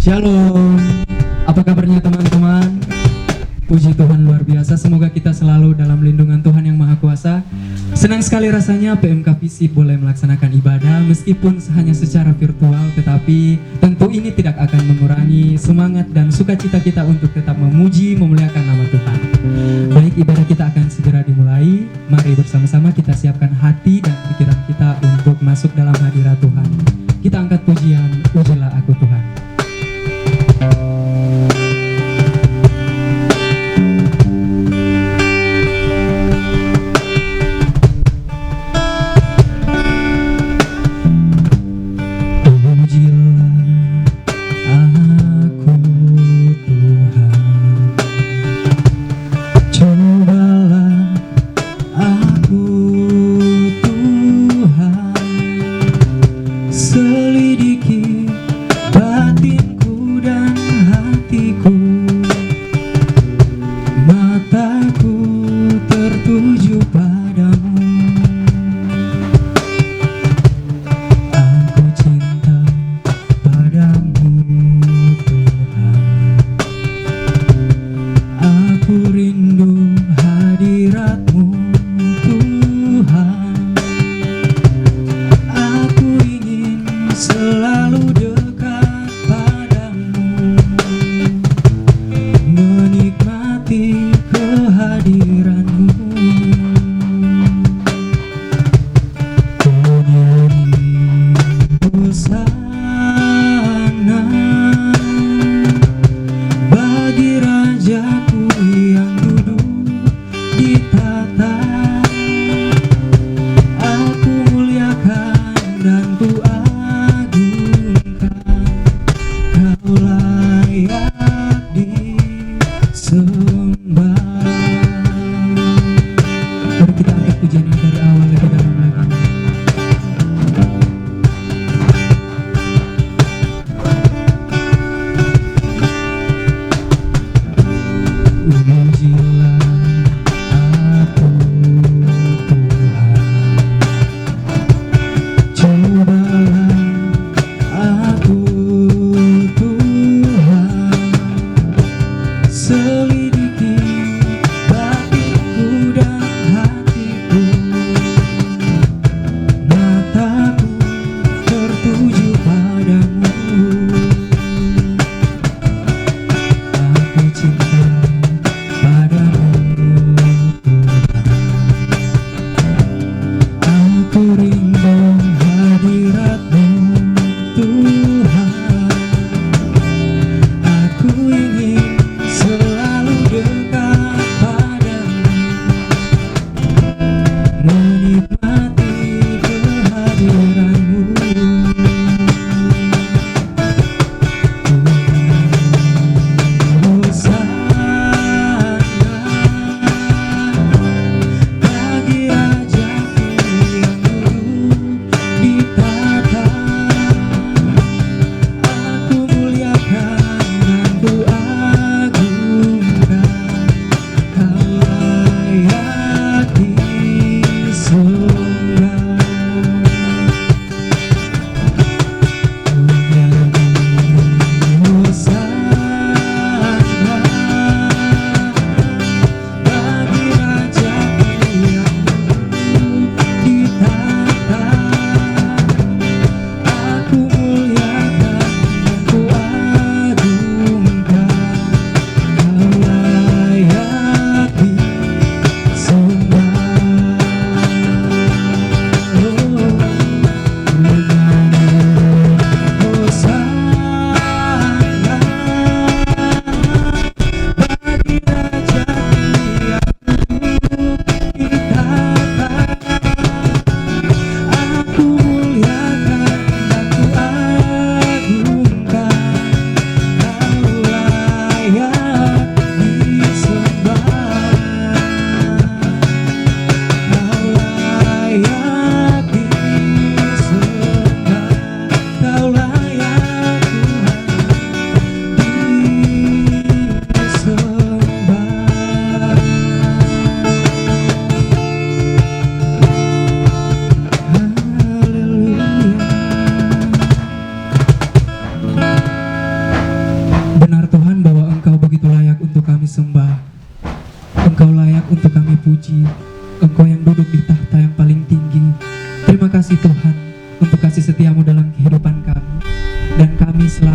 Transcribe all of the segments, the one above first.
Shalom, apa kabarnya teman-teman? Puji Tuhan luar biasa, semoga kita selalu dalam lindungan Tuhan yang Maha Kuasa. Senang sekali rasanya PMK Visip boleh melaksanakan ibadah meskipun hanya secara virtual, tetapi tentu ini tidak akan mengurangi semangat dan sukacita kita untuk tetap memuji, memuliakan nama Tuhan. Baik, ibadah kita akan segera dimulai. Mari bersama-sama kita siapkan hati dan pikiran kita untuk masuk dalam hadirat Tuhan. Kita angkat pujian, pujilah aku Tuhan.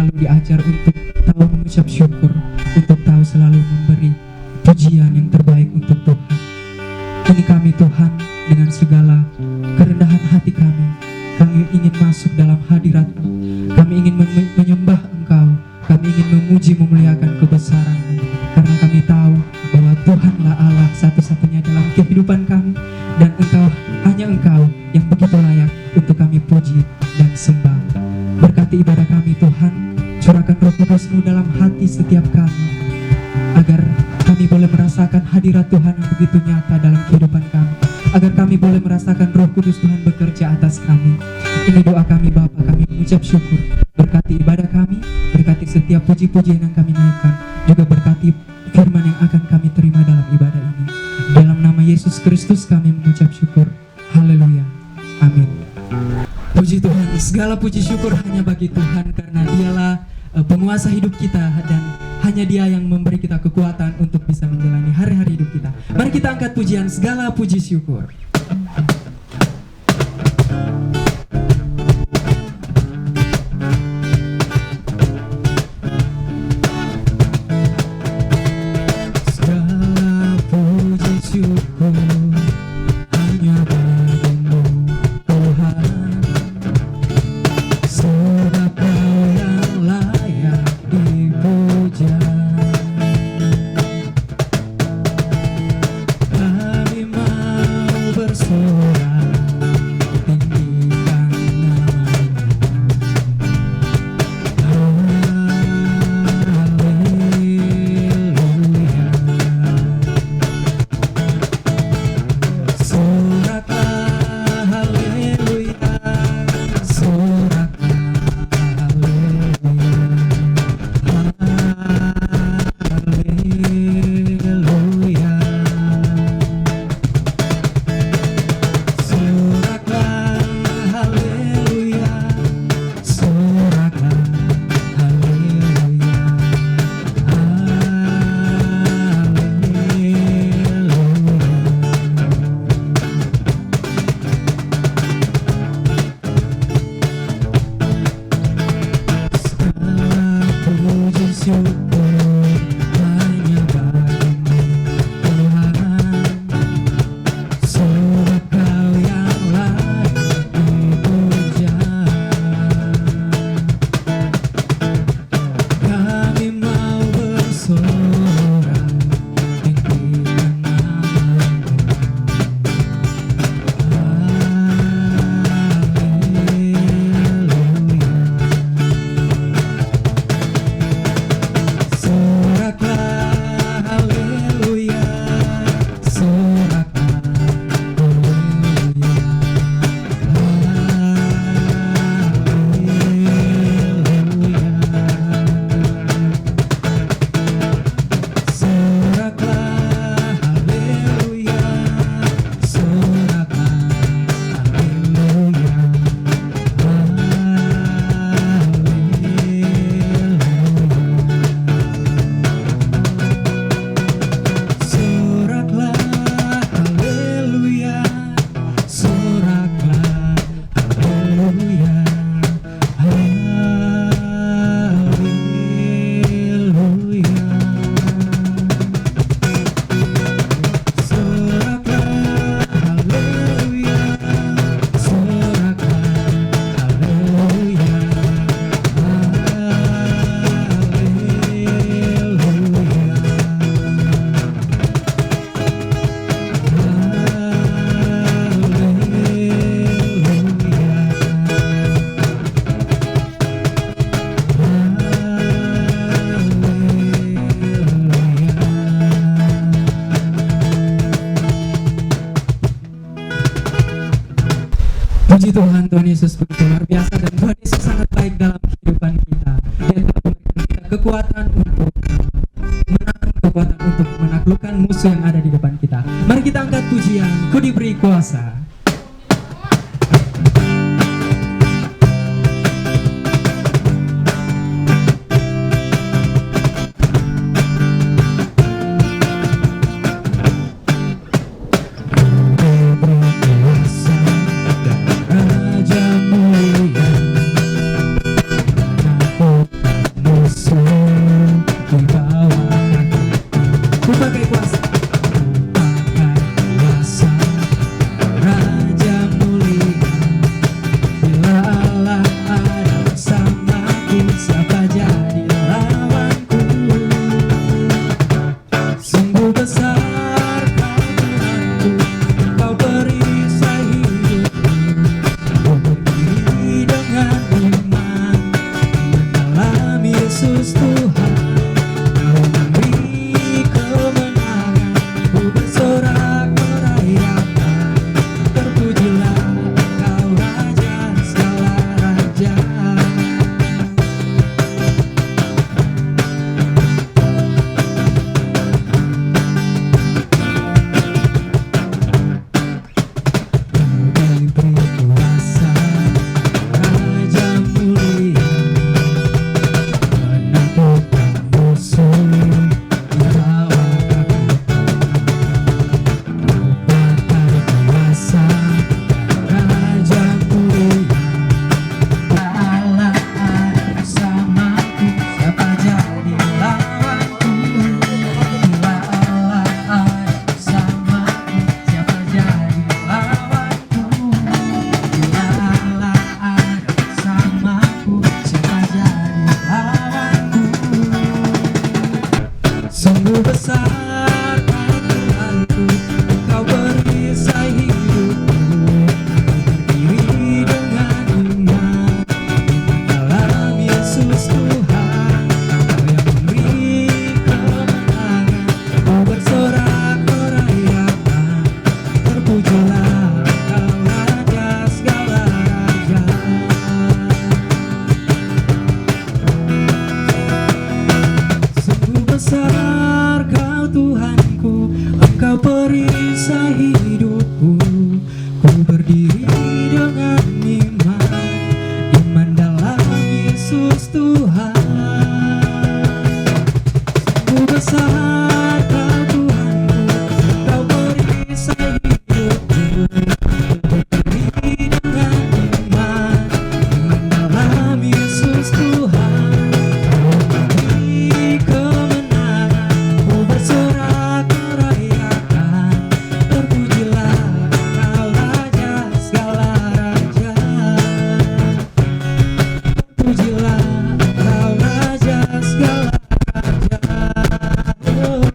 selalu diajar untuk tahu mengucap syukur, untuk tahu selalu memberi pujian yang terbaik untuk Tuhan. Ini kami Tuhan, dengan segala kerendahan hati kami ingin masuk dalam hadirat-Mu. Kami ingin menyembah Engkau, kami ingin memuji memuliakan kebesaran-Mu, karena kami tahu bahwa Tuhanlah Allah satu-satunya dalam kehidupan kami, dan hanya Engkau yang begitu layak untuk kami puji dan sembah. Berkati ibadah kami Tuhan, curahkan Roh Kudus-Mu dalam hati setiap kami, agar kami boleh merasakan hadirat Tuhan yang begitu nyata dalam kehidupan kami, agar kami boleh merasakan Roh Kudus Tuhan bekerja atas kami. Ini doa kami Bapa, kami mengucap syukur. Berkati ibadah kami, berkati setiap puji-pujian yang kami naikkan, juga berkati firman yang akan kami terima dalam ibadah ini. Dalam nama Yesus Kristus kami mengucap syukur. Haleluya. Amin. Puji Tuhan, segala puji syukur hanya bagi Tuhan, karena Dialah penguasa hidup kita, dan hanya Dia yang memberi kita kekuatan untuk bisa menjalani hari-hari hidup kita. Mari kita angkat pujian, segala puji syukur. Segala puji syukur hanya bagimu Tuhan, sebab Kau yang layak dipuja. Kami mau bersorak, tinggikan nama-Mu. Haleluya. Soraklah haleluya, soraklah haleluya, haleluya. Soraklah haleluya, soraklah haleluya, segala puji syukur hanya bagimu Tuhan, sebab Kau yang layak dipuja. Kami mau bersorak, tinggikan nama-Mu. Haleluya. Soraklah haleluya, soraklah haleluya, haleluya. Soraklah haleluya, soraklah haleluya, haleluya. Soraklah haleluya, Puji Tuhan, Tuhan Yesus begitu luar biasa, dan Tuhan Yesus sangat baik dalam kehidupan kita. Dia telah memberikan kita kekuatan untuk menang, kekuatan untuk menaklukkan musuh yang ada di depan kita. Mari kita angkat pujian, Ku diberi kuasa. Raja mulia, perisai hidupku, ku berdiri dengan iman, iman dalam Yesus Tuhan. Sungguh besar Kau Tuhanku, Kau perisai hidupku, ku berdiri dengan iman, iman dalam Yesus Tuhan. Kau beri kemenangan, ku bersorak merayakan, terpujilah Kau Raja segala raja, terpujilah Kau Raja segala raja, oh,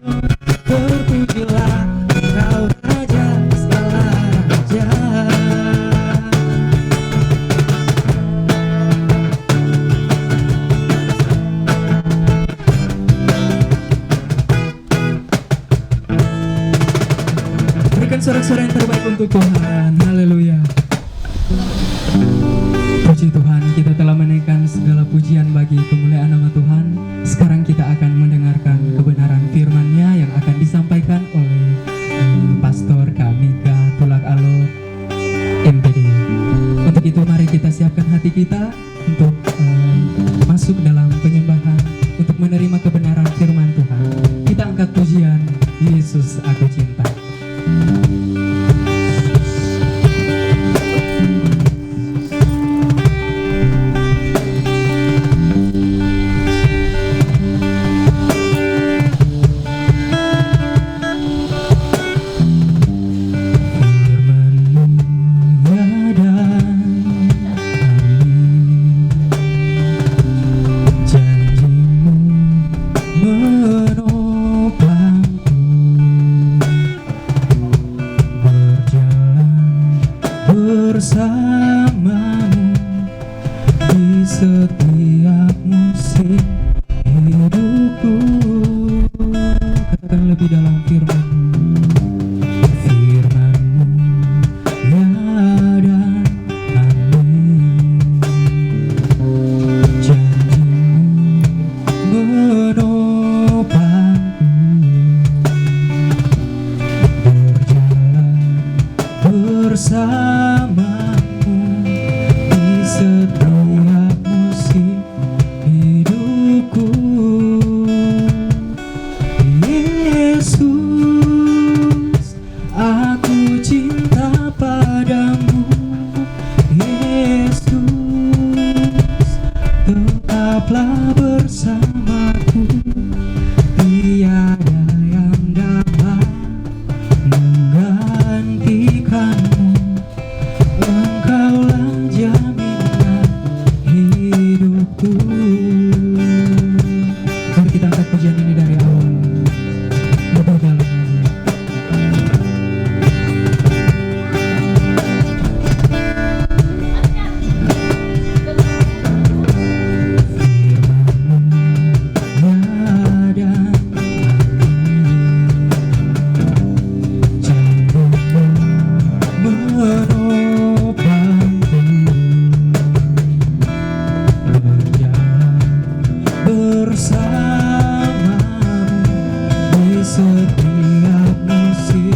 terpujilah Kau Raja segala raja. Berikan sorak-sorai yang terbaik untuk Tuhan. Haleluya. Puji Tuhan, kita telah menaikkan segala pujian bagi kemuliaan nama Tuhan. Sekarang kita akan mendengarkan kebenaran firman-Nya yang akan disampaikan oleh Pastor Kamika Tulak Alo MPD. Untuk itu mari kita siapkan hati kita untuk masuk dalam penyembahan, untuk menerima kebenaran firman Tuhan. Kita angkat pujian, Yesus Aku Cinta. Bersamamu di setiap musim hidupku. Katakan lebih dalam firman-Mu, firman-Mu ya dan amin. Janji-Mu menopangku, berjalan bersama setiap musim hidupku. Yesus, aku cinta padamu. Yesus, tetaplah bersamaku. Tiada yang dapat menggantikanmu. Engkaulah jaminan hidupku. Mari kita angkat pujian ini dari awal lebih dalam lagi. Firman-Mu ya dan amin. Janji-Mu menopangku, berjalan bersamamu di setiap musim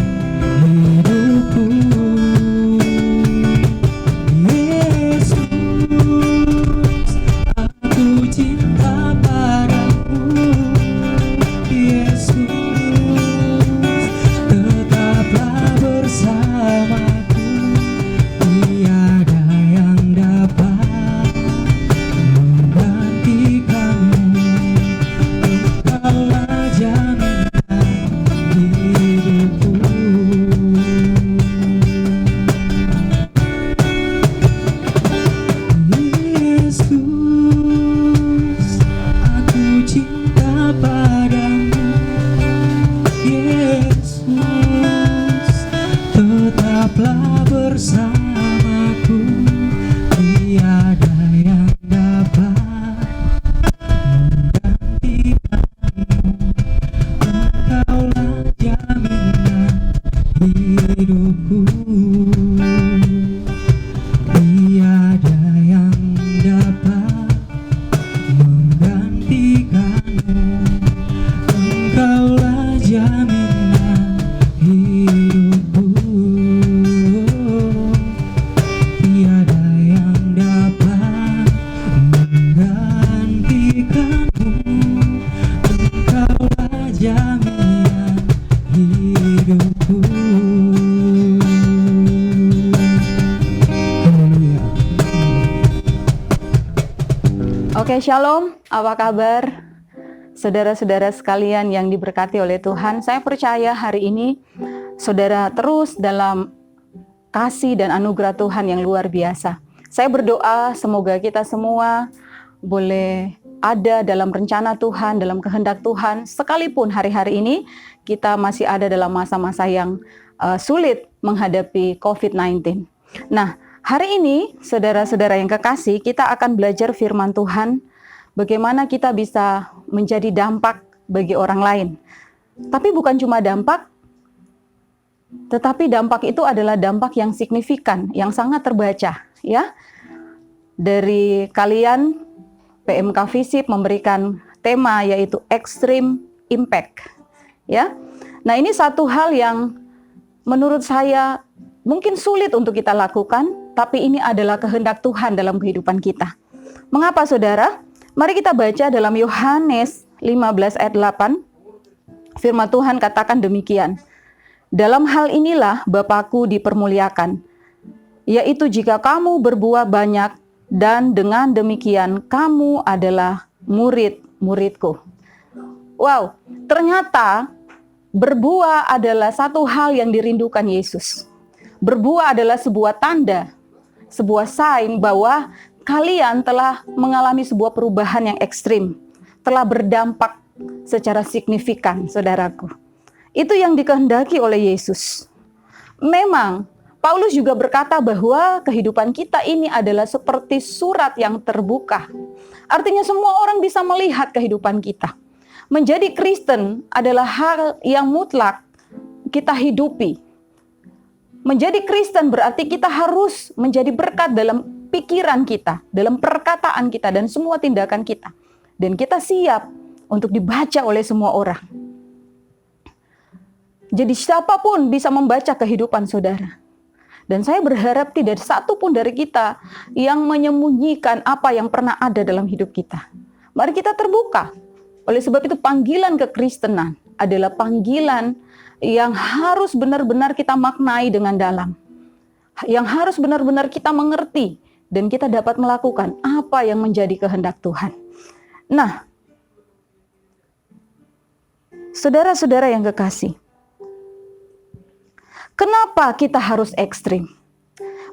hidupku. Yesus, aku cinta padamu. Yesus, tetaplah bersamaku. Tiada yang dapat menggantikanmu. Engkaulah jaminan Hai Shalom, apa kabar? Saudara-saudara sekalian yang diberkati oleh Tuhan, saya percaya hari ini saudara terus dalam kasih dan anugerah Tuhan yang luar biasa. Saya berdoa semoga kita semua boleh ada dalam rencana Tuhan, dalam kehendak Tuhan, sekalipun hari-hari ini kita masih ada dalam masa-masa yang sulit menghadapi COVID-19. Nah, hari ini saudara-saudara yang kekasih, kita akan belajar firman Tuhan, bagaimana kita bisa menjadi dampak bagi orang lain. Tapi bukan cuma dampak, tetapi dampak itu adalah dampak yang signifikan, yang sangat terbaca, ya. Dari kalian, PMK Visip memberikan tema yaitu Extreme Impact, ya. Nah, ini satu hal yang menurut saya mungkin sulit untuk kita lakukan, tapi ini adalah kehendak Tuhan dalam kehidupan kita. Mengapa, saudara? Mari kita baca dalam Yohanes 15 ayat 8. Firman Tuhan katakan demikian. Dalam hal inilah Bapa-Ku dipermuliakan, yaitu jika kamu berbuah banyak, dan dengan demikian kamu adalah murid-murid-Ku. Wow, ternyata berbuah adalah satu hal yang dirindukan Yesus. Berbuah adalah sebuah tanda, sebuah sign bahwa kalian telah mengalami sebuah perubahan yang ekstrim, telah berdampak secara signifikan, saudaraku. Itu yang dikehendaki oleh Yesus. Memang, Paulus juga berkata bahwa kehidupan kita ini adalah seperti surat yang terbuka. Artinya semua orang bisa melihat kehidupan kita. Menjadi Kristen adalah hal yang mutlak kita hidupi. Menjadi Kristen berarti kita harus menjadi berkat dalam pikiran kita, dalam perkataan kita, dan semua tindakan kita. Dan kita siap untuk dibaca oleh semua orang. Jadi siapapun bisa membaca kehidupan saudara. Dan saya berharap tidak satu pun dari kita yang menyembunyikan apa yang pernah ada dalam hidup kita. Mari kita terbuka. Oleh sebab itu panggilan kekristenan adalah panggilan yang harus benar-benar kita maknai dengan dalam. Yang harus benar-benar kita mengerti dan kita dapat melakukan apa yang menjadi kehendak Tuhan. Nah, saudara-saudara yang kekasih, kenapa kita harus ekstrim?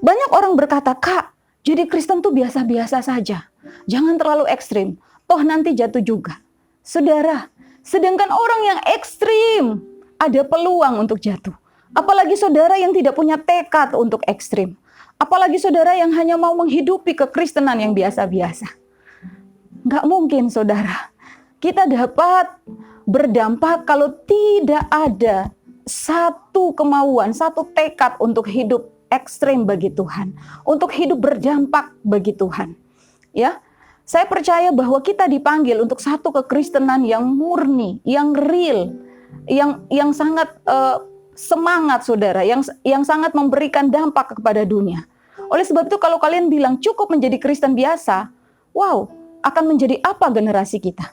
Banyak orang berkata, Kak, jadi Kristen tuh biasa-biasa saja. Jangan terlalu ekstrim, toh nanti jatuh juga. Saudara, sedangkan orang yang ekstrim ada peluang untuk jatuh. Apalagi saudara yang tidak punya tekad untuk ekstrim. Apalagi saudara yang hanya mau menghidupi kekristenan yang biasa-biasa. Nggak mungkin, saudara. Kita dapat berdampak kalau tidak ada satu kemauan, satu tekad untuk hidup ekstrim bagi Tuhan, untuk hidup berdampak bagi Tuhan. Ya, saya percaya bahwa kita dipanggil untuk satu kekristenan yang murni, yang real, yang sangat semangat, saudara, yang sangat memberikan dampak kepada dunia. Oleh sebab itu, kalau kalian bilang cukup menjadi Kristen biasa, wow, akan menjadi apa generasi kita?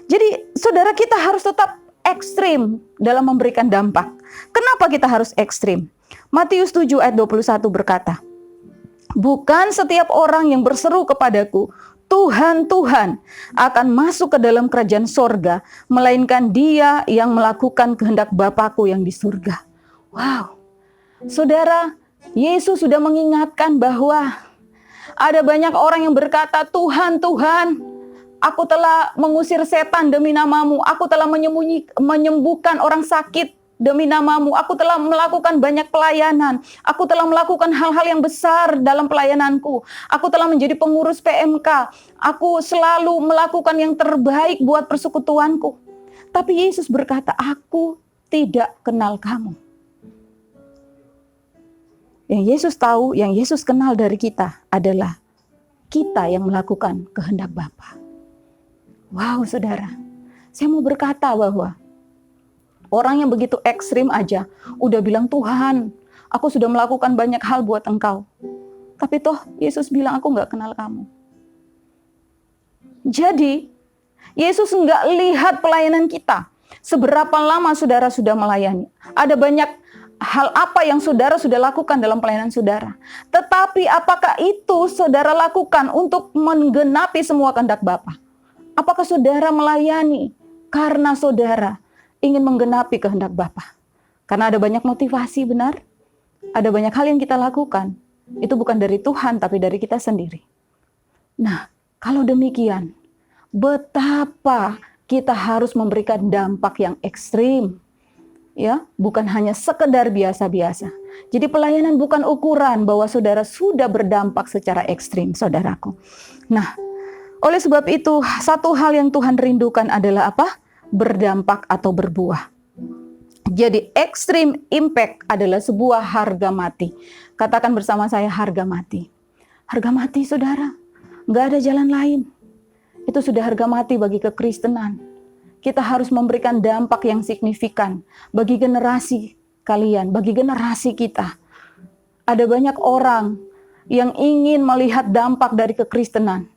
Jadi, saudara, kita harus tetap ekstrim dalam memberikan dampak. Kenapa kita harus ekstrim? Matius 7 ayat 21 berkata, bukan setiap orang yang berseru kepadaku, Tuhan, Tuhan, akan masuk ke dalam kerajaan sorga, melainkan dia yang melakukan kehendak Bapa-Ku yang di surga. Wow, saudara, Yesus sudah mengingatkan bahwa ada banyak orang yang berkata, Tuhan, Tuhan, aku telah mengusir setan demi namamu. Aku telah menyembuhkan orang sakit demi namamu. Aku telah melakukan banyak pelayanan. Aku telah melakukan hal-hal yang besar dalam pelayananku. Aku telah menjadi pengurus PMK. Aku selalu melakukan yang terbaik buat persekutuanku. Tapi Yesus berkata, aku tidak kenal kamu. Yang Yesus tahu, yang Yesus kenal dari kita adalah kita yang melakukan kehendak Bapa. Wow, saudara, saya mau berkata bahwa orang yang begitu ekstrim aja udah bilang, Tuhan, aku sudah melakukan banyak hal buat engkau. Tapi toh Yesus bilang, aku gak kenal kamu. Jadi, Yesus gak lihat pelayanan kita. Seberapa lama saudara sudah melayani. Ada banyak hal apa yang saudara sudah lakukan dalam pelayanan saudara. Tetapi apakah itu saudara lakukan untuk menggenapi semua kehendak Bapa? Apakah saudara melayani karena saudara ingin menggenapi kehendak Bapa? Karena ada banyak motivasi, benar? Ada banyak hal yang kita lakukan. Itu bukan dari Tuhan, tapi dari kita sendiri. Nah, kalau demikian, betapa kita harus memberikan dampak yang ekstrim. Ya, bukan hanya sekedar biasa-biasa. Jadi pelayanan bukan ukuran bahwa saudara sudah berdampak secara ekstrim, saudaraku. Nah, oleh sebab itu, satu hal yang Tuhan rindukan adalah apa? Berdampak atau berbuah. Jadi extreme impact adalah sebuah harga mati. Katakan bersama saya, harga mati. Harga mati, saudara. Nggak ada jalan lain. Itu sudah harga mati bagi kekristenan. Kita harus memberikan dampak yang signifikan bagi generasi kalian, bagi generasi kita. Ada banyak orang yang ingin melihat dampak dari kekristenan.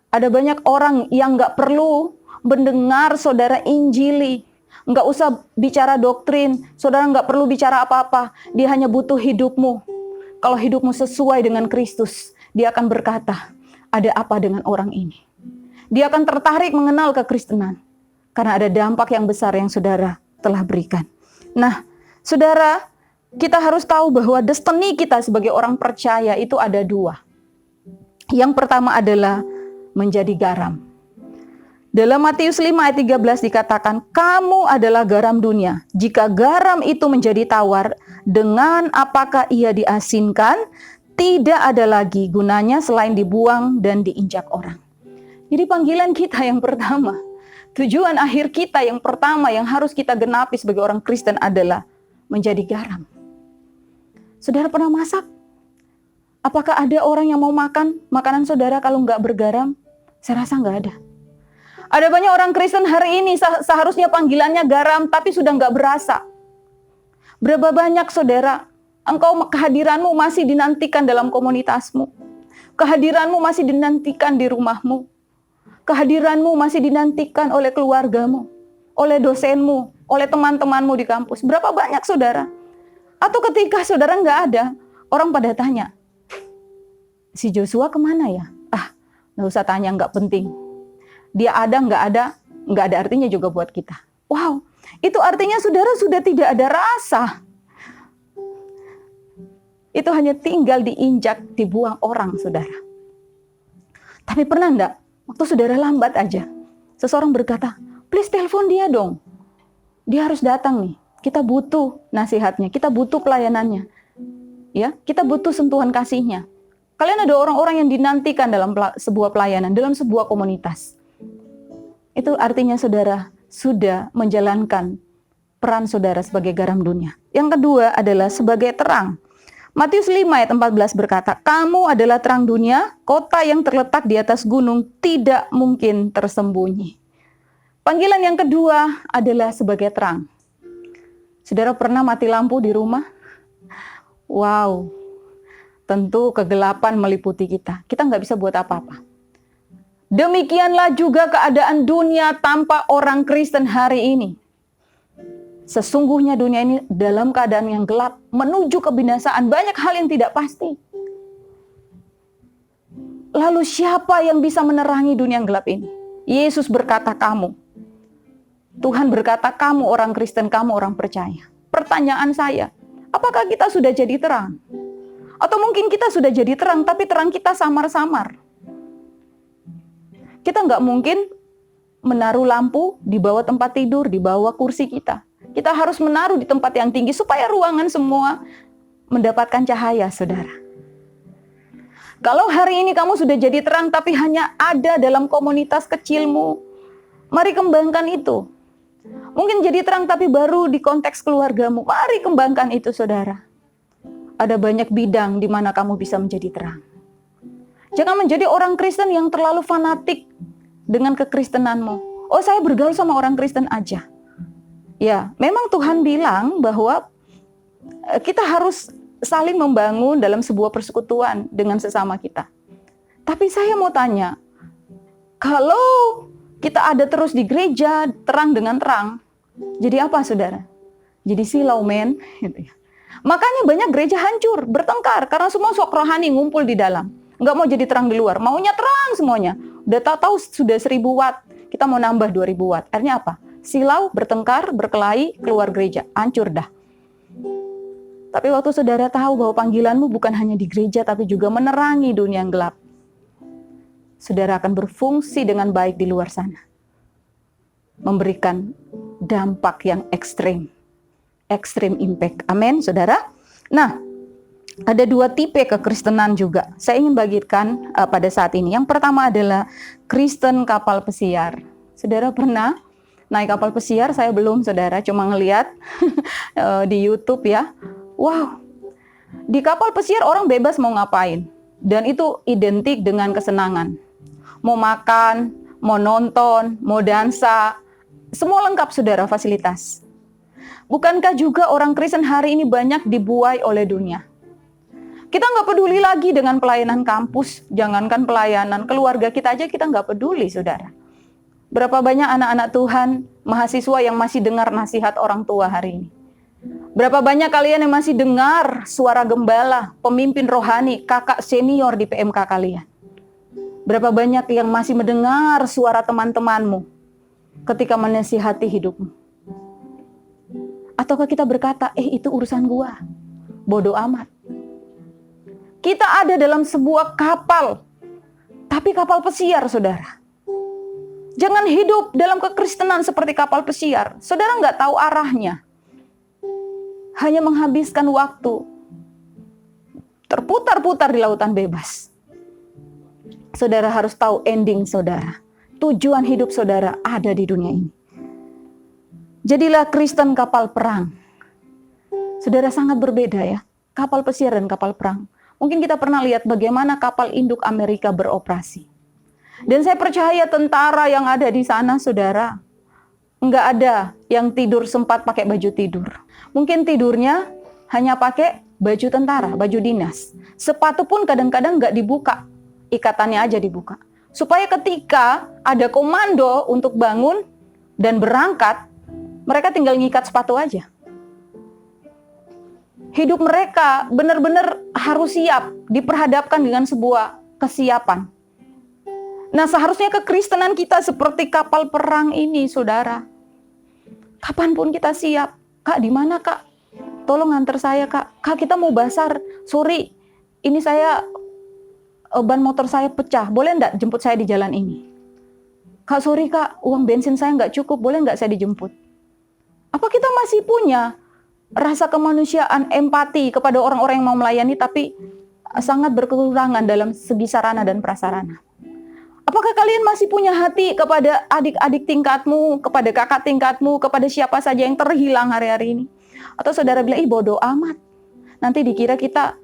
Ada banyak orang yang nggak perlu mendengar saudara injili. Nggak usah bicara doktrin, saudara nggak perlu bicara apa-apa. Dia hanya butuh hidupmu. Kalau hidupmu sesuai dengan Kristus, dia akan berkata, ada apa dengan orang ini? Dia akan tertarik mengenal kekristenan. Karena ada dampak yang besar yang saudara telah berikan. Nah, saudara, kita harus tahu bahwa destiny kita sebagai orang percaya itu ada dua. Yang pertama adalah menjadi garam. Dalam Matius 5 ayat 13 dikatakan, kamu adalah garam dunia. Jika garam itu menjadi tawar, dengan apakah ia diasinkan, tidak ada lagi gunanya selain dibuang dan diinjak orang. Jadi panggilan kita yang pertama, tujuan akhir kita yang pertama yang harus kita genapi sebagai orang Kristen adalah menjadi garam. Saudara pernah masak? Apakah ada orang yang mau makan makanan saudara kalau nggak bergaram? Saya rasa nggak ada. Ada banyak orang Kristen hari ini seharusnya panggilannya garam, tapi sudah nggak berasa. Berapa banyak saudara, kehadiranmu masih dinantikan dalam komunitasmu. Kehadiranmu masih dinantikan di rumahmu. Kehadiranmu masih dinantikan oleh keluargamu, oleh dosenmu, oleh teman-temanmu di kampus. Berapa banyak saudara? Atau ketika saudara nggak ada, orang pada tanya, si Joshua kemana ya? Nggak usah tanya, nggak penting. Dia ada, nggak ada artinya juga buat kita. Wow, itu artinya saudara sudah tidak ada rasa. Itu hanya tinggal diinjak, dibuang orang, saudara. Tapi pernah enggak, waktu saudara lambat aja, seseorang berkata, please telepon dia dong. Dia harus datang nih. Kita butuh nasihatnya, kita butuh pelayanannya. Ya, kita butuh sentuhan kasihnya. Kalian ada orang-orang yang dinantikan dalam sebuah pelayanan, dalam sebuah komunitas. Itu artinya saudara sudah menjalankan peran saudara sebagai garam dunia. Yang kedua adalah sebagai terang. Matius 5 ayat 14 berkata, kamu adalah terang dunia, kota yang terletak di atas gunung tidak mungkin tersembunyi. Panggilan yang kedua adalah sebagai terang. Saudara pernah mati lampu di rumah? Wow, tentu kegelapan meliputi kita. Kita nggak bisa buat apa-apa. Demikianlah juga keadaan dunia tanpa orang Kristen hari ini. Sesungguhnya dunia ini dalam keadaan yang gelap, menuju kebinasaan, banyak hal yang tidak pasti. Lalu siapa yang bisa menerangi dunia yang gelap ini? Yesus berkata kamu. Tuhan berkata kamu orang Kristen, kamu orang percaya. Pertanyaan saya, apakah kita sudah jadi terang? Atau mungkin kita sudah jadi terang, tapi terang kita samar-samar. Kita nggak mungkin menaruh lampu di bawah tempat tidur, di bawah kursi kita. Kita harus menaruh di tempat yang tinggi supaya ruangan semua mendapatkan cahaya, saudara. Kalau hari ini kamu sudah jadi terang tapi hanya ada dalam komunitas kecilmu, mari kembangkan itu. Mungkin jadi terang tapi baru di konteks keluargamu, mari kembangkan itu, saudara. Ada banyak bidang di mana kamu bisa menjadi terang. Jangan menjadi orang Kristen yang terlalu fanatik dengan kekristenanmu. Oh, saya bergaul sama orang Kristen aja. Ya, memang Tuhan bilang bahwa kita harus saling membangun dalam sebuah persekutuan dengan sesama kita. Tapi saya mau tanya, kalau kita ada terus di gereja terang dengan terang, jadi apa, saudara? Jadi silau, men. Gitu ya. Makanya banyak gereja hancur, bertengkar, karena semua sok rohani ngumpul di dalam. Nggak mau jadi terang di luar, maunya terang semuanya. Udah tahu sudah 1000 watt, kita mau nambah 2000 watt. Akhirnya apa? Silau, bertengkar, berkelahi, keluar gereja, hancur dah. Tapi waktu saudara tahu bahwa panggilanmu bukan hanya di gereja, tapi juga menerangi dunia yang gelap, saudara akan berfungsi dengan baik di luar sana. Memberikan dampak yang ekstrim. Extreme impact. Amin, saudara. Nah, ada 2 tipe kekristenan juga. Saya ingin bagikan pada saat ini. Yang pertama adalah Kristen kapal pesiar. Saudara pernah naik kapal pesiar? Saya belum, saudara. Cuma ngelihat di YouTube ya. Wow, di kapal pesiar orang bebas mau ngapain. Dan itu identik dengan kesenangan. Mau makan, mau nonton, mau dansa. Semua lengkap, saudara, fasilitas. Bukankah juga orang Kristen hari ini banyak dibuai oleh dunia? Kita nggak peduli lagi dengan pelayanan kampus, jangankan pelayanan keluarga kita aja kita nggak peduli, saudara. Berapa banyak anak-anak Tuhan, mahasiswa yang masih dengar nasihat orang tua hari ini? Berapa banyak kalian yang masih dengar suara gembala, pemimpin rohani, kakak senior di PMK kalian? Berapa banyak yang masih mendengar suara teman-temanmu ketika menasihati hidupmu? Ataukah kita berkata, itu urusan gua, bodoh amat. Kita ada dalam sebuah kapal, tapi kapal pesiar, saudara. Jangan hidup dalam kekristenan seperti kapal pesiar. Saudara nggak tahu arahnya. Hanya menghabiskan waktu. Terputar-putar di lautan bebas. Saudara harus tahu ending saudara. Tujuan hidup saudara ada di dunia ini. Jadilah Kristen kapal perang. Saudara, sangat berbeda ya. Kapal pesiar dan kapal perang. Mungkin kita pernah lihat bagaimana kapal induk Amerika beroperasi. Dan saya percaya tentara yang ada di sana, saudara, nggak ada yang tidur sempat pakai baju tidur. Mungkin tidurnya hanya pakai baju tentara, baju dinas. Sepatu pun kadang-kadang nggak dibuka, ikatannya aja dibuka. Supaya ketika ada komando untuk bangun dan berangkat, mereka tinggal ngikat sepatu aja. Hidup mereka benar-benar harus siap, diperhadapkan dengan sebuah kesiapan. Nah, seharusnya kekristenan kita seperti kapal perang ini, saudara. Kapanpun kita siap. Kak, di mana, Kak? Tolong antar saya, Kak. Kak, kita mau basar. Sorry, ini saya, ban motor saya pecah. Boleh enggak jemput saya di jalan ini? Kak, sorry, Kak. Uang bensin saya nggak cukup. Boleh nggak saya dijemput? Apa kita masih punya rasa kemanusiaan, empati kepada orang-orang yang mau melayani, tapi sangat berkekurangan dalam segi sarana dan prasarana? Apakah kalian masih punya hati kepada adik-adik tingkatmu, kepada kakak tingkatmu, kepada siapa saja yang terhilang hari-hari ini? Atau saudara bilang, bodoh amat. Nanti dikira kita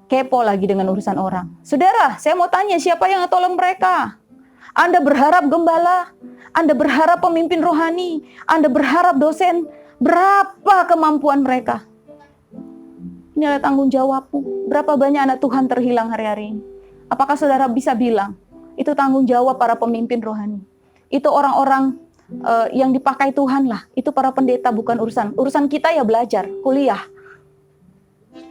kepo lagi dengan urusan orang. Saudara, saya mau tanya, siapa yang tolong mereka? Anda berharap gembala, Anda berharap pemimpin rohani, Anda berharap dosen. Berapa kemampuan mereka? Ini adalah tanggung jawabmu. Berapa banyak anak Tuhan terhilang hari-hari ini? Apakah saudara bisa bilang, itu tanggung jawab para pemimpin rohani? Itu orang-orang yang dipakai Tuhan lah. Itu para pendeta, bukan urusan kita ya belajar, kuliah.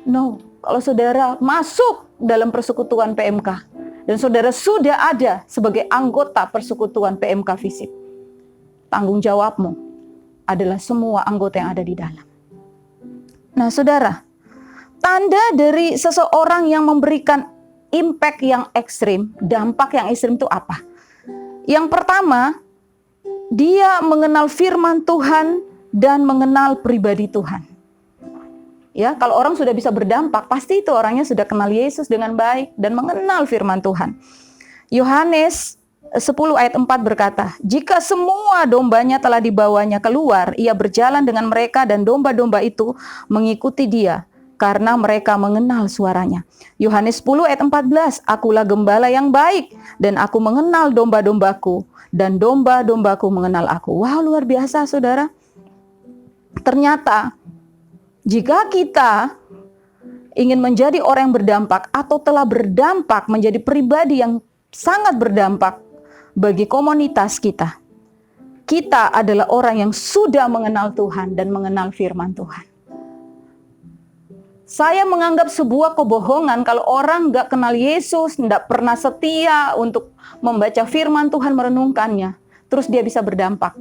No, kalau saudara masuk dalam persekutuan PMK, dan saudara sudah ada sebagai anggota persekutuan PMK Visip, tanggung jawabmu adalah semua anggota yang ada di dalam. Nah, saudara, tanda dari seseorang yang memberikan impact yang ekstrim, dampak yang ekstrim itu apa? Yang pertama, dia mengenal firman Tuhan dan mengenal pribadi Tuhan. Ya, kalau orang sudah bisa berdampak, pasti itu orangnya sudah kenal Yesus dengan baik dan mengenal firman Tuhan. Yohanes 10 ayat 4 berkata, jika semua dombanya telah dibawanya keluar, ia berjalan dengan mereka dan domba-domba itu mengikuti dia, karena mereka mengenal suaranya. Yohanes 10 ayat 14, akulah gembala yang baik, dan aku mengenal domba-dombaku, dan domba-dombaku mengenal aku. Wow, luar biasa, saudara. Ternyata, jika kita ingin menjadi orang yang berdampak, atau telah berdampak menjadi pribadi yang sangat berdampak bagi komunitas kita, kita adalah orang yang sudah mengenal Tuhan dan mengenal firman Tuhan. Saya menganggap sebuah kebohongan kalau orang nggak kenal Yesus, nggak pernah setia untuk membaca firman Tuhan, merenungkannya, terus dia bisa berdampak.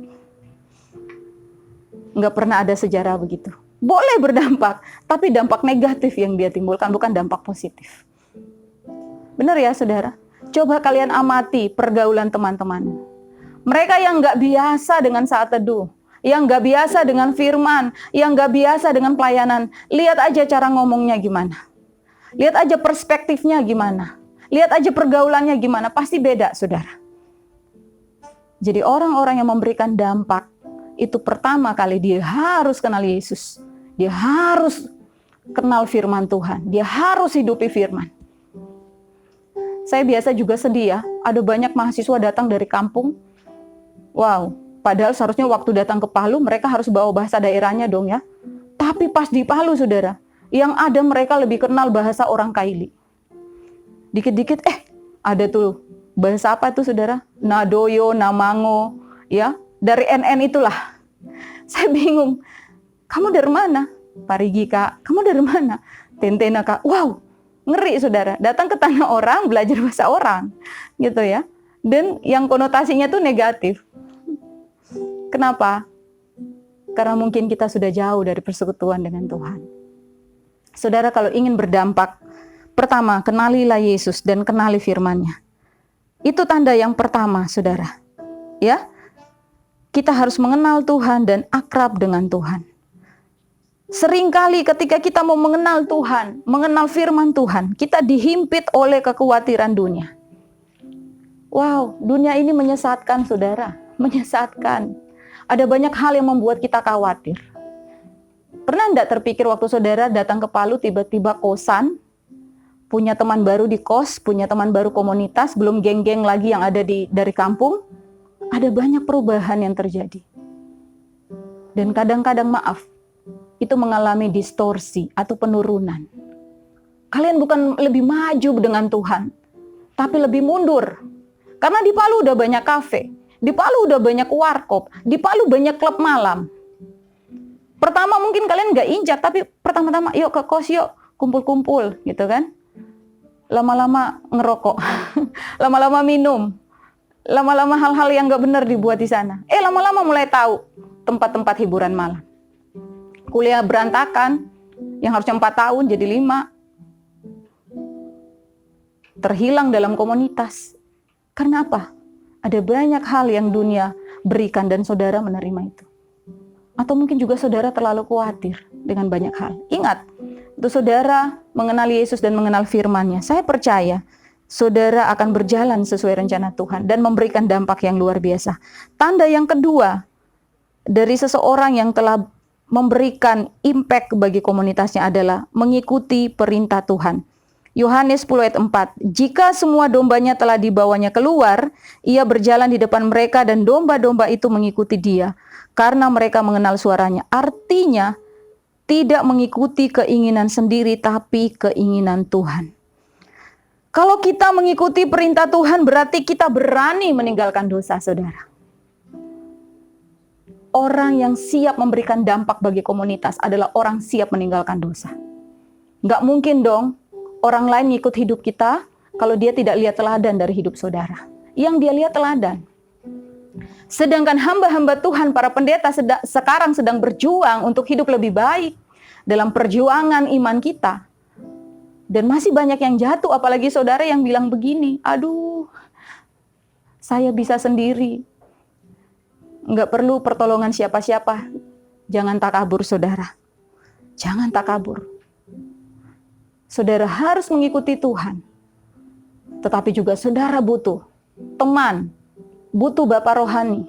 Nggak pernah ada sejarah begitu. Boleh berdampak, tapi dampak negatif yang dia timbulkan, bukan dampak positif. Benar ya saudara? Coba kalian amati pergaulan teman-teman. Mereka yang nggak biasa dengan saat teduh, yang nggak biasa dengan firman, yang nggak biasa dengan pelayanan. Lihat aja cara ngomongnya gimana. Lihat aja perspektifnya gimana. Lihat aja pergaulannya gimana. Pasti beda, saudara. Jadi orang-orang yang memberikan dampak, itu pertama kali dia harus kenal Yesus. Dia harus kenal firman Tuhan. Dia harus hidupi firman. Saya biasa juga sedih ya. Ada banyak mahasiswa datang dari kampung. Wow. Padahal seharusnya waktu datang ke Palu, mereka harus bawa bahasa daerahnya dong ya. Tapi pas di Palu, saudara, yang ada mereka lebih kenal bahasa orang Kaili. Dikit-dikit, ada tuh, bahasa apa tuh saudara? Nadoyo, Namango, ya. Dari NN itulah. Saya bingung, kamu dari mana? Parigi kak, kamu dari mana? Tentena kak, wow, ngeri saudara. Datang ke tanah orang, belajar bahasa orang, gitu ya. Dan yang konotasinya tuh negatif. Kenapa? Karena mungkin kita sudah jauh dari persekutuan dengan Tuhan. Saudara, kalau ingin berdampak, pertama, kenalilah Yesus dan kenali firman-Nya. Itu tanda yang pertama, saudara. Ya, kita harus mengenal Tuhan dan akrab dengan Tuhan. Seringkali ketika kita mau mengenal Tuhan, mengenal firman Tuhan, kita dihimpit oleh kekhawatiran dunia. Wow, dunia ini menyesatkan, saudara. Menyesatkan. Ada banyak hal yang membuat kita khawatir. Pernah enggak terpikir waktu saudara datang ke Palu tiba-tiba kosan, punya teman baru di kos, punya teman baru komunitas, belum geng-geng lagi yang ada dari kampung? Ada banyak perubahan yang terjadi. Dan kadang-kadang maaf, itu mengalami distorsi atau penurunan. Kalian bukan lebih maju dengan Tuhan, tapi lebih mundur. Karena di Palu udah banyak kafe. Di Palu udah banyak warkop, di Palu banyak klub malam. Pertama mungkin kalian gak injak, tapi pertama-tama yuk ke kos yuk, kumpul-kumpul gitu kan. Lama-lama ngerokok, lama-lama minum, lama-lama hal-hal yang gak benar dibuat di sana. Lama-lama mulai tahu tempat-tempat hiburan malam. Kuliah berantakan, yang harusnya 4 tahun jadi 5. Terhilang dalam komunitas. Karena apa? Ada banyak hal yang dunia berikan dan saudara menerima itu. Atau mungkin juga saudara terlalu khawatir dengan banyak hal. Ingat, itu saudara mengenal Yesus dan mengenal firman-Nya. Saya percaya saudara akan berjalan sesuai rencana Tuhan dan memberikan dampak yang luar biasa. Tanda yang kedua dari seseorang yang telah memberikan impact bagi komunitasnya adalah mengikuti perintah Tuhan. Yohanes 10 ayat 4, jika semua dombanya telah dibawanya keluar, ia berjalan di depan mereka dan domba-domba itu mengikuti dia, karena mereka mengenal suaranya. Artinya, tidak mengikuti keinginan sendiri, tapi keinginan Tuhan. Kalau kita mengikuti perintah Tuhan, berarti kita berani meninggalkan dosa, saudara. Orang yang siap memberikan dampak bagi komunitas adalah orang siap meninggalkan dosa. Nggak mungkin dong, orang lain ngikut hidup kita kalau dia tidak lihat teladan dari hidup saudara. Yang dia lihat teladan. Sedangkan hamba-hamba Tuhan, para pendeta sekarang sedang berjuang untuk hidup lebih baik dalam perjuangan iman kita. Dan masih banyak yang jatuh, apalagi saudara yang bilang begini, aduh, saya bisa sendiri. Nggak perlu pertolongan siapa-siapa. Jangan takabur, saudara. Jangan takabur. Saudara harus mengikuti Tuhan. Tetapi juga saudara butuh teman, butuh bapak rohani,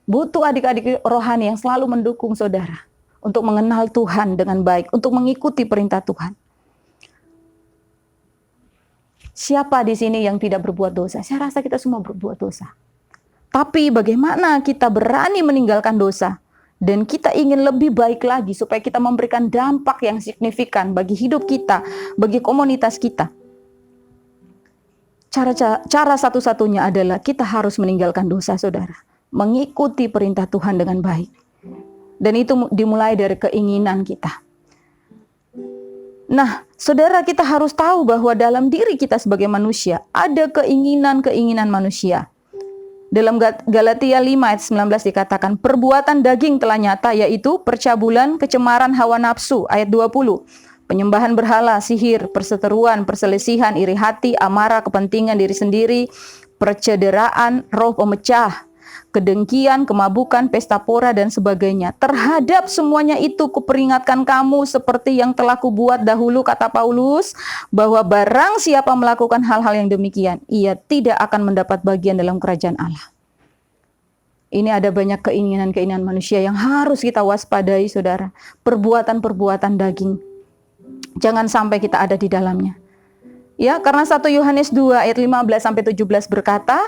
butuh adik-adik rohani yang selalu mendukung saudara untuk mengenal Tuhan dengan baik, untuk mengikuti perintah Tuhan. Siapa di sini yang tidak berbuat dosa? Saya rasa kita semua berbuat dosa. Tapi bagaimana kita berani meninggalkan dosa? Dan kita ingin lebih baik lagi supaya kita memberikan dampak yang signifikan bagi hidup kita, bagi komunitas kita. Cara satu-satunya adalah kita harus meninggalkan dosa, saudara. Mengikuti perintah Tuhan dengan baik. Dan itu dimulai dari keinginan kita. Nah, saudara, kita harus tahu bahwa dalam diri kita sebagai manusia ada keinginan-keinginan manusia. Dalam Galatia 5 ayat 19 dikatakan, perbuatan daging telah nyata, yaitu percabulan, kecemaran hawa nafsu, ayat 20. Penyembahan berhala, sihir, perseteruan, perselisihan, iri hati, amarah, kepentingan diri sendiri, percederaan, roh pemecah, kedengkian, kemabukan, pesta pora, dan sebagainya. Terhadap semuanya itu kuperingatkan kamu seperti yang telah kubuat dahulu, kata Paulus, bahwa barang siapa melakukan hal-hal yang demikian, ia tidak akan mendapat bagian dalam kerajaan Allah. Ini ada banyak keinginan-keinginan manusia yang harus kita waspadai, saudara. Perbuatan-perbuatan daging. Jangan sampai kita ada di dalamnya. Ya, karena 1 Yohanes 2 ayat 15-17 berkata,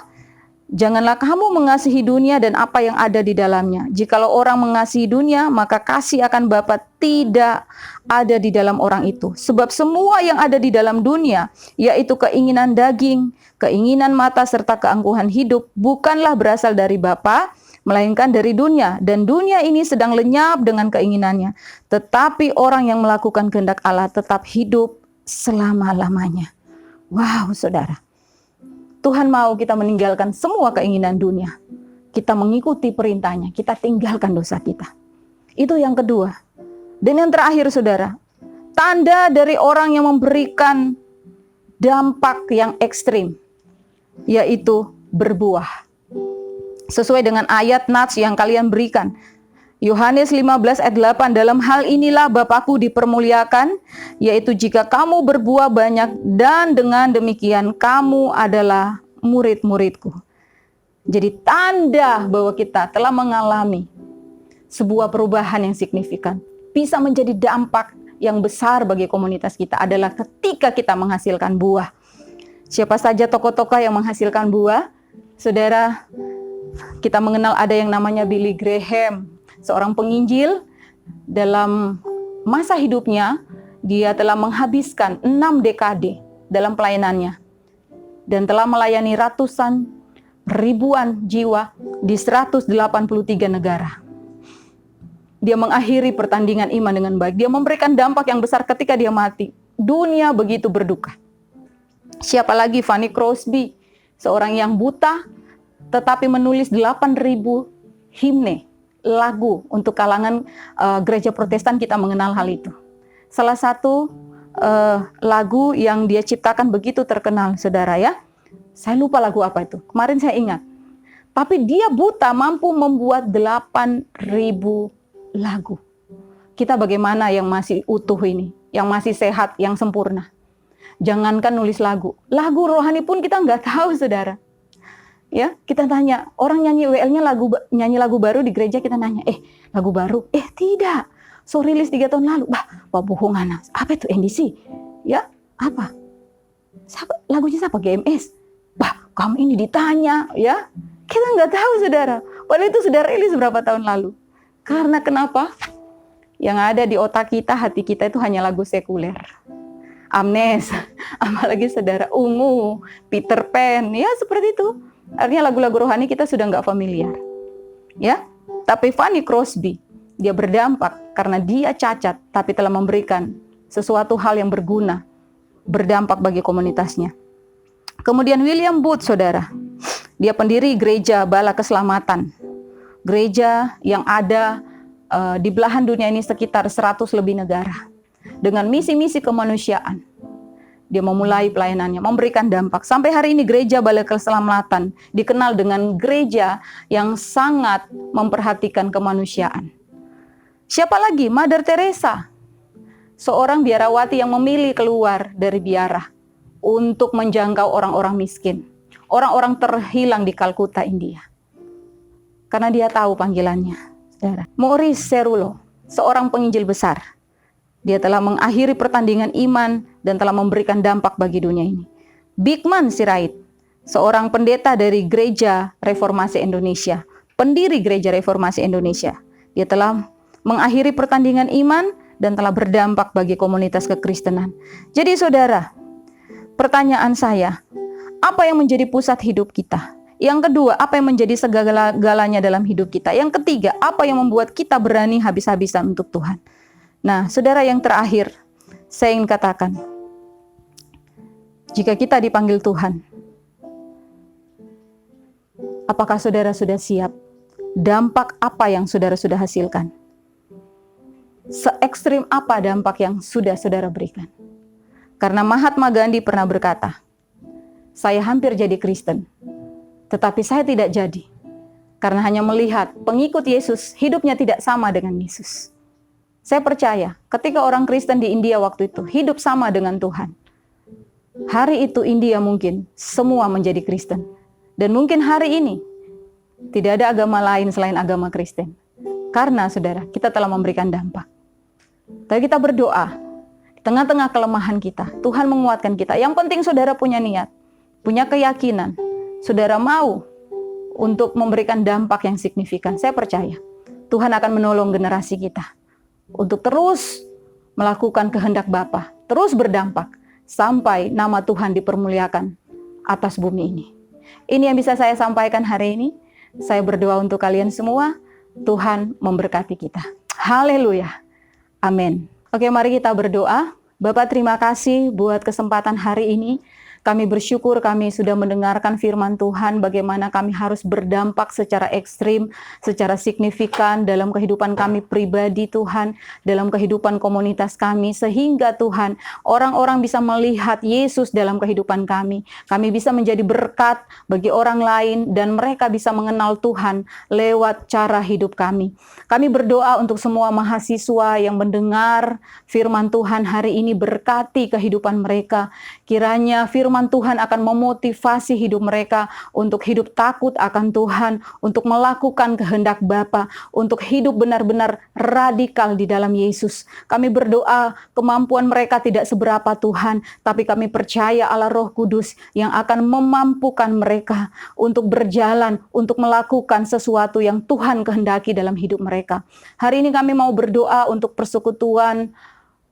janganlah kamu mengasihi dunia dan apa yang ada di dalamnya. Jikalau orang mengasihi dunia, maka kasih akan Bapa tidak ada di dalam orang itu. Sebab semua yang ada di dalam dunia, yaitu keinginan daging, keinginan mata, serta keangkuhan hidup, bukanlah berasal dari Bapa, melainkan dari dunia. Dan dunia ini sedang lenyap dengan keinginannya. Tetapi orang yang melakukan kehendak Allah tetap hidup selama-lamanya. Wow, saudara. Tuhan mau kita meninggalkan semua keinginan dunia. Kita mengikuti perintahnya, kita tinggalkan dosa kita. Itu yang kedua. Dan yang terakhir, saudara, tanda dari orang yang memberikan dampak yang ekstrim, yaitu berbuah. Sesuai dengan ayat nats yang kalian berikan. Yohanes 15 ayat 8, dalam hal inilah Bapakku dipermuliakan, yaitu jika kamu berbuah banyak dan dengan demikian kamu adalah murid-muridku. Jadi tanda bahwa kita telah mengalami sebuah perubahan yang signifikan, bisa menjadi dampak yang besar bagi komunitas kita adalah ketika kita menghasilkan buah. Siapa saja tokoh-tokoh yang menghasilkan buah? Saudara, kita mengenal ada yang namanya Billy Graham, seorang penginjil. Dalam masa hidupnya, dia telah menghabiskan 6 dekade dalam pelayanannya dan telah melayani ratusan ribuan jiwa di 183 negara. Dia mengakhiri pertandingan iman dengan baik. Dia memberikan dampak yang besar ketika dia mati. Dunia begitu berduka. Siapa lagi? Fanny Crosby, seorang yang buta tetapi menulis 8.000 himne, lagu untuk kalangan gereja Protestan. Kita mengenal hal itu. Salah satu lagu yang dia ciptakan begitu terkenal, saudara ya. Saya lupa lagu apa itu. Kemarin saya ingat. Tapi dia buta mampu membuat 8.000 lagu. Kita bagaimana yang masih utuh ini, yang masih sehat, yang sempurna. Jangankan nulis lagu. Lagu rohani pun kita nggak tahu, saudara. Ya, kita tanya, orang nyanyi WL-nya nyanyi lagu baru di gereja, kita nanya, lagu baru? Tidak. So rilis 3 tahun lalu. Bah, bohongan. Apa itu NDC? Ya, apa? Lagunya siapa? GMS. Bah, kamu ini ditanya, ya. Kita nggak tahu, saudara. Padahal itu sudah rilis berapa tahun lalu. Karena kenapa? Yang ada di otak kita, hati kita itu hanya lagu sekuler. Amnes, apalagi saudara, Ungu, Peter Pan, ya seperti itu. Artinya lagu-lagu rohani kita sudah nggak familiar. Ya, tapi Fanny Crosby, dia berdampak karena dia cacat, tapi telah memberikan sesuatu hal yang berguna, berdampak bagi komunitasnya. Kemudian William Booth, saudara, dia pendiri gereja Bala Keselamatan. Gereja yang ada di belahan dunia ini sekitar 100 lebih negara. Dengan misi-misi kemanusiaan. Dia memulai pelayanannya, memberikan dampak. Sampai hari ini gereja Bala Keselamatan dikenal dengan gereja yang sangat memperhatikan kemanusiaan. Siapa lagi? Mother Teresa. Seorang biarawati yang memilih keluar dari biara untuk menjangkau orang-orang miskin. Orang-orang terhilang di Kalkuta, India. Karena dia tahu panggilannya. Maurice Cerullo, seorang penginjil besar. Dia telah mengakhiri pertandingan iman dan telah memberikan dampak bagi dunia ini. Bigman Sirait, seorang pendeta dari Gereja Reformasi Indonesia, pendiri Gereja Reformasi Indonesia. Dia telah mengakhiri pertandingan iman dan telah berdampak bagi komunitas kekristenan. Jadi saudara, pertanyaan saya, apa yang menjadi pusat hidup kita? Yang kedua, apa yang menjadi segala-galanya dalam hidup kita? Yang ketiga, apa yang membuat kita berani habis-habisan untuk Tuhan? Nah, saudara, yang terakhir, Saya ingin katakan, jika kita dipanggil Tuhan, apakah saudara sudah siap? Dampak apa yang saudara sudah hasilkan? Se-ekstrim apa dampak yang sudah saudara berikan? Karena Mahatma Gandhi pernah berkata, saya hampir jadi Kristen, tetapi saya tidak jadi. Karena hanya melihat pengikut Yesus, hidupnya tidak sama dengan Yesus. Saya percaya, ketika orang Kristen di India waktu itu hidup sama dengan Tuhan, hari itu India mungkin semua menjadi Kristen. Dan mungkin hari ini, tidak ada agama lain selain agama Kristen. Karena saudara, kita telah memberikan dampak. Tapi kita berdoa, di tengah-tengah kelemahan kita, Tuhan menguatkan kita. Yang penting saudara punya niat, punya keyakinan. Saudara mau untuk memberikan dampak yang signifikan. Saya percaya, Tuhan akan menolong generasi kita untuk terus melakukan kehendak Bapa, terus berdampak, sampai nama Tuhan dipermuliakan atas bumi ini. Ini yang bisa saya sampaikan hari ini. Saya berdoa untuk kalian semua, Tuhan memberkati kita. Haleluya. Amin. Oke, mari kita berdoa. Bapak, terima kasih buat kesempatan hari ini. Kami bersyukur kami sudah mendengarkan firman Tuhan, bagaimana kami harus berdampak secara ekstrim, secara signifikan dalam kehidupan kami pribadi Tuhan, dalam kehidupan komunitas kami, sehingga Tuhan, orang-orang bisa melihat Yesus dalam kehidupan kami. Kami bisa menjadi berkat bagi orang lain dan mereka bisa mengenal Tuhan lewat cara hidup kami. Kami berdoa untuk semua mahasiswa yang mendengar firman Tuhan hari ini, berkati kehidupan mereka. Kiranya firman Tuhan akan memotivasi hidup mereka untuk hidup takut akan Tuhan, untuk melakukan kehendak Bapa, untuk hidup benar-benar radikal di dalam Yesus. Kami berdoa kemampuan mereka tidak seberapa Tuhan, tapi kami percaya Allah Roh Kudus yang akan memampukan mereka untuk berjalan, untuk melakukan sesuatu yang Tuhan kehendaki dalam hidup mereka. Hari ini kami mau berdoa untuk persekutuan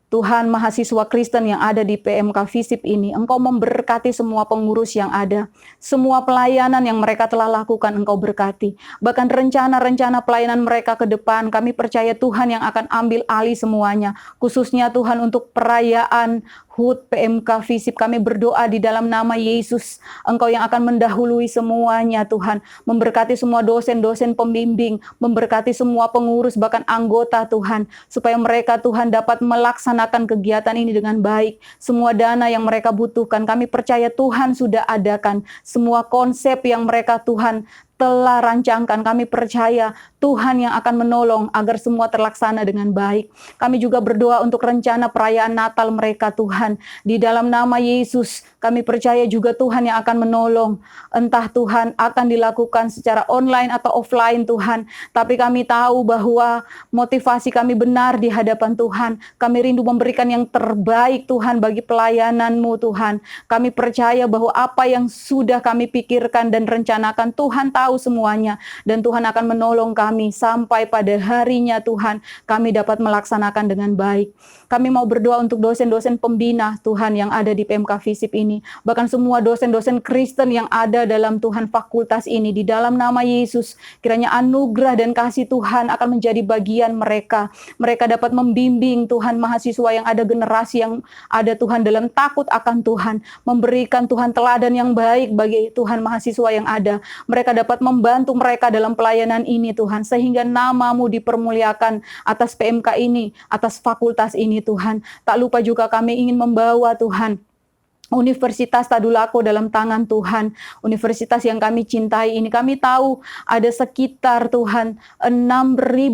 Tuhan, mahasiswa Kristen yang ada di PMK FISIP ini, Engkau memberkati semua pengurus yang ada. Semua pelayanan yang mereka telah lakukan, Engkau berkati. Bahkan rencana-rencana pelayanan mereka ke depan, kami percaya Tuhan yang akan ambil alih semuanya. Khususnya Tuhan untuk perayaan HUT PMK FISIP, kami berdoa di dalam nama Yesus. Engkau yang akan mendahului semuanya Tuhan. Memberkati semua dosen-dosen pembimbing, memberkati semua pengurus, bahkan anggota Tuhan. Supaya mereka Tuhan dapat melaksanakan kegiatan ini dengan baik. Semua dana yang mereka butuhkan, kami percaya Tuhan sudah adakan. Semua konsep yang mereka Tuhan telah rancangkan, kami percaya Tuhan yang akan menolong agar semua terlaksana dengan baik. Kami juga berdoa untuk rencana perayaan Natal mereka Tuhan. Di dalam nama Yesus, kami percaya juga Tuhan yang akan menolong. Entah Tuhan akan dilakukan secara online atau offline Tuhan. Tapi kami tahu bahwa motivasi kami benar di hadapan Tuhan. Kami rindu memberikan yang terbaik Tuhan bagi pelayanan-Mu Tuhan. Kami percaya bahwa apa yang sudah kami pikirkan dan rencanakan, Tuhan tahu semuanya, dan Tuhan akan menolong kami sampai pada harinya Tuhan kami dapat melaksanakan dengan baik. Kami mau berdoa untuk dosen-dosen pembina Tuhan yang ada di PMK FISIP ini, bahkan semua dosen-dosen Kristen yang ada dalam Tuhan fakultas ini, di dalam nama Yesus kiranya anugerah dan kasih Tuhan akan menjadi bagian mereka. Mereka dapat membimbing Tuhan mahasiswa yang ada, generasi yang ada Tuhan dalam takut akan Tuhan, memberikan Tuhan teladan yang baik bagi Tuhan mahasiswa yang ada. Mereka dapat membantu mereka dalam pelayanan ini Tuhan, sehingga nama-Mu dipermuliakan atas PMK ini, atas fakultas ini Tuhan. Tak lupa juga kami ingin membawa Tuhan Universitas Tadulako dalam tangan Tuhan. Universitas yang kami cintai ini, kami tahu ada sekitar Tuhan 6.000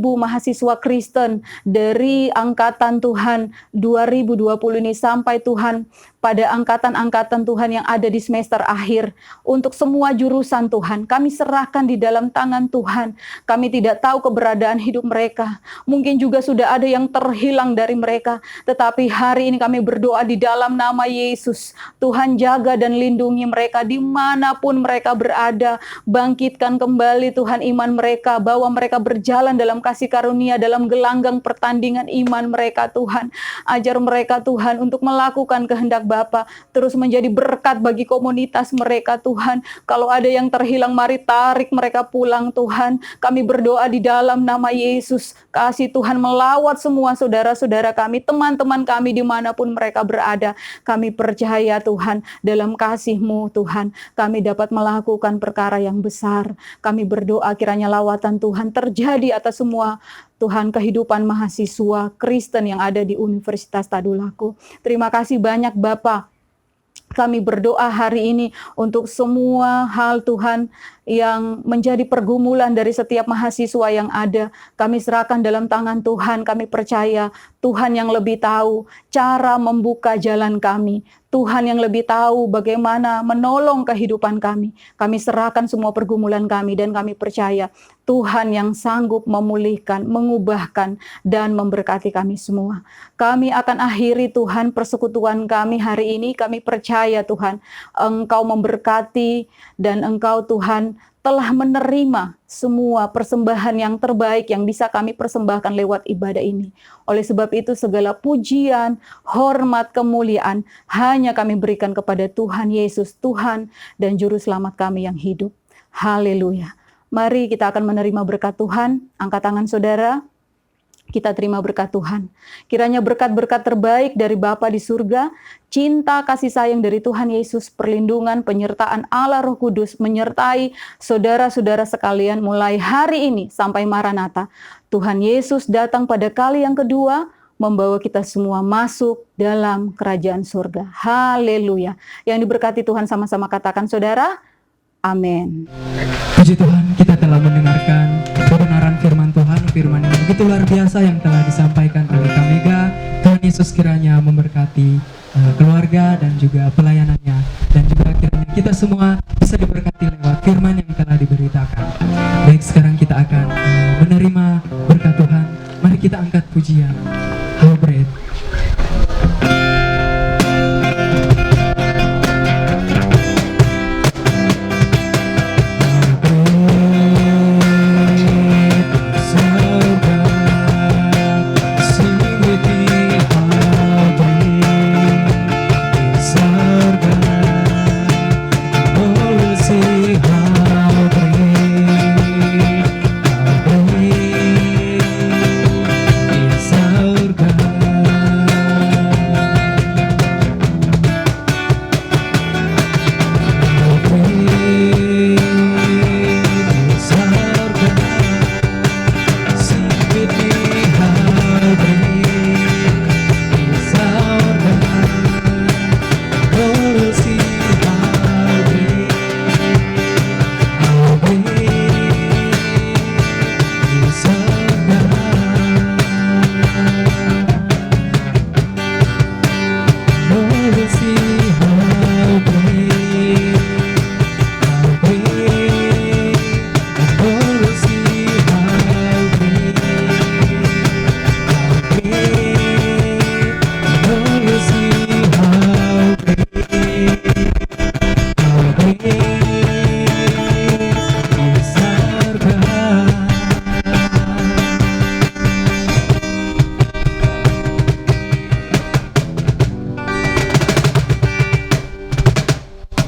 mahasiswa Kristen dari angkatan Tuhan 2020 ini sampai Tuhan pada angkatan-angkatan Tuhan yang ada di semester akhir. Untuk semua jurusan Tuhan, kami serahkan di dalam tangan Tuhan. Kami tidak tahu keberadaan hidup mereka. Mungkin juga sudah ada yang terhilang dari mereka. Tetapi hari ini kami berdoa di dalam nama Yesus. Tuhan jaga dan lindungi mereka dimanapun mereka berada. Bangkitkan kembali Tuhan iman mereka. Bawa mereka berjalan dalam kasih karunia, dalam gelanggang pertandingan iman mereka Tuhan. Ajar mereka Tuhan untuk melakukan kehendak Bapa, terus menjadi berkat bagi komunitas mereka Tuhan. Kalau ada yang terhilang, mari tarik mereka pulang Tuhan. Kami berdoa di dalam nama Yesus, kasih Tuhan melawat semua saudara-saudara kami, teman-teman kami dimanapun mereka berada. Kami percaya Tuhan, dalam kasih-Mu Tuhan, kami dapat melakukan perkara yang besar. Kami berdoa kiranya lawatan Tuhan terjadi atas semua Tuhan kehidupan mahasiswa Kristen yang ada di Universitas Tadulako. Terima kasih banyak Bapa. Kami berdoa hari ini untuk semua hal Tuhan yang menjadi pergumulan dari setiap mahasiswa yang ada. Kami serahkan dalam tangan Tuhan. Kami percaya Tuhan yang lebih tahu cara membuka jalan kami. Tuhan yang lebih tahu bagaimana menolong kehidupan kami. Kami serahkan semua pergumulan kami dan kami percaya Tuhan yang sanggup memulihkan, mengubahkan, dan memberkati kami semua. Kami akan akhiri Tuhan persekutuan kami hari ini. Kami percaya Tuhan Engkau memberkati dan Engkau Tuhan telah menerima semua persembahan yang terbaik yang bisa kami persembahkan lewat ibadah ini. Oleh sebab itu segala pujian, hormat, kemuliaan hanya kami berikan kepada Tuhan Yesus, Tuhan dan Juru Selamat kami yang hidup. Haleluya. Mari kita akan menerima berkat Tuhan. Angkat tangan saudara. Kita terima berkat Tuhan. Kiranya berkat-berkat terbaik dari Bapa di surga, cinta kasih sayang dari Tuhan Yesus, perlindungan, penyertaan Allah Roh Kudus menyertai saudara-saudara sekalian mulai hari ini sampai Maranatha. Tuhan Yesus datang pada kali yang kedua, membawa kita semua masuk dalam kerajaan surga. Haleluya. Yang diberkati Tuhan sama-sama katakan saudara, amin. Puji Tuhan, kita telah mendengarkan kebenaran firman Tuhan, firman yang begitu luar biasa yang telah disampaikan oleh Kak Mega. Tuhan Yesus kiranya memberkati keluarga dan juga pelayanannya, dan juga kiranya kita semua bisa diberkati lewat firman yang telah diberitakan. Baik, sekarang kita akan menerima berkat Tuhan. Mari kita angkat pujian.